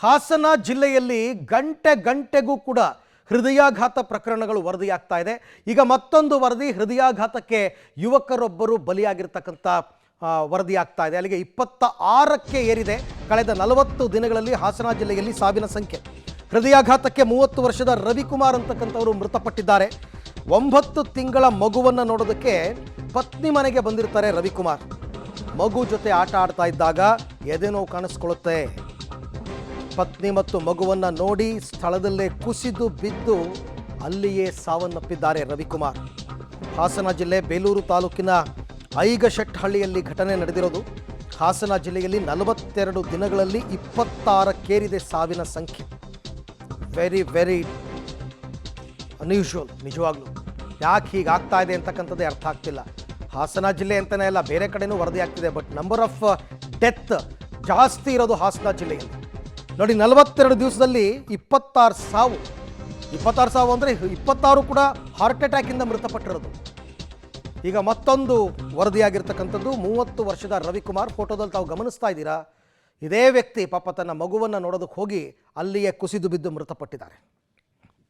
ಹಾಸನ ಜಿಲ್ಲೆಯಲ್ಲಿ ಗಂಟೆ ಗಂಟೆಗೂ ಕೂಡ ಹೃದಯಾಘಾತ ಪ್ರಕರಣಗಳು ವರದಿಯಾಗ್ತಾ ಇದೆ. ಈಗ ಮತ್ತೊಂದು ವರದಿ ಹೃದಯಾಘಾತಕ್ಕೆ ಯುವಕರೊಬ್ಬರು ಬಲಿಯಾಗಿರ್ತಕ್ಕಂಥ ವರದಿಯಾಗ್ತಾ ಇದೆ. ಅಲ್ಲಿಗೆ 26ಕ್ಕೆ ಏರಿದೆ ಕಳೆದ 40 ದಿನಗಳಲ್ಲಿ ಹಾಸನ ಜಿಲ್ಲೆಯಲ್ಲಿ ಸಾವಿನ ಸಂಖ್ಯೆ. ಹೃದಯಾಘಾತಕ್ಕೆ 30 ವರ್ಷದ ರವಿಕುಮಾರ್ ಅಂತಕ್ಕಂಥವರು ಮೃತಪಟ್ಟಿದ್ದಾರೆ. 9 ತಿಂಗಳ ಮಗುವನ್ನು ನೋಡೋದಕ್ಕೆ ಪತ್ನಿ ಮನೆಗೆ ಬಂದಿರ್ತಾರೆ ರವಿಕುಮಾರ್. ಮಗು ಜೊತೆ ಆಟ ಆಡ್ತಾ ಇದ್ದಾಗ ಎದೆನೋವು ಕಾಣಿಸ್ಕೊಳ್ಳುತ್ತೆ. ಪತ್ನಿ ಮತ್ತು ಮಗುವನ್ನು ನೋಡಿ ಸ್ಥಳದಲ್ಲೇ ಕುಸಿದು ಬಿದ್ದು ಅಲ್ಲಿಯೇ ಸಾವನ್ನಪ್ಪಿದ್ದಾರೆ ರವಿಕುಮಾರ್. ಹಾಸನ ಜಿಲ್ಲೆ ಬೇಲೂರು ತಾಲೂಕಿನ ಐಗಶೆಟ್ಟಹಳ್ಳಿಯಲ್ಲಿ ಘಟನೆ ನಡೆದಿರೋದು. ಹಾಸನ ಜಿಲ್ಲೆಯಲ್ಲಿ 42 ದಿನಗಳಲ್ಲಿ 26ಕ್ಕೇರಿದೆ ಸಾವಿನ ಸಂಖ್ಯೆ. Very unusual. ನಿಜವಾಗ್ಲೂ ಯಾಕೆ ಹೀಗಾಗ್ತಾ ಇದೆ ಅಂತಕ್ಕಂಥದ್ದೇ ಅರ್ಥ ಆಗ್ತಿಲ್ಲ. ಹಾಸನ ಜಿಲ್ಲೆ ಅಂತಲೇ ಅಲ್ಲ, ಬೇರೆ ಕಡೆನೂ ವರದಿ ಆಗ್ತಿದೆ. ಬಟ್ ನಂಬರ್ ಆಫ್ ಡೆತ್ ಜಾಸ್ತಿ ಇರೋದು ಹಾಸನ ಜಿಲ್ಲೆಯಲ್ಲಿ. ನೋಡಿ, 42 ದಿವಸದಲ್ಲಿ 26 ಸಾವು. 26 ಸಾವು ಅಂದರೆ 26 ಕೂಡ ಹಾರ್ಟ್ ಅಟ್ಯಾಕಿಂದ ಮೃತಪಟ್ಟಿರೋದು. ಈಗ ಮತ್ತೊಂದು ವರದಿಯಾಗಿರ್ತಕ್ಕಂಥದ್ದು 30 ವರ್ಷದ ರವಿಕುಮಾರ್. ಫೋಟೋದಲ್ಲಿ ತಾವು ಗಮನಿಸ್ತಾ ಇದ್ದೀರಾ, ಇದೇ ವ್ಯಕ್ತಿ ಪಾಪ ತನ್ನ ಮಗುವನ್ನು ನೋಡೋದಕ್ಕೆ ಹೋಗಿ ಅಲ್ಲಿಯೇ ಕುಸಿದು ಬಿದ್ದು ಮೃತಪಟ್ಟಿದ್ದಾರೆ.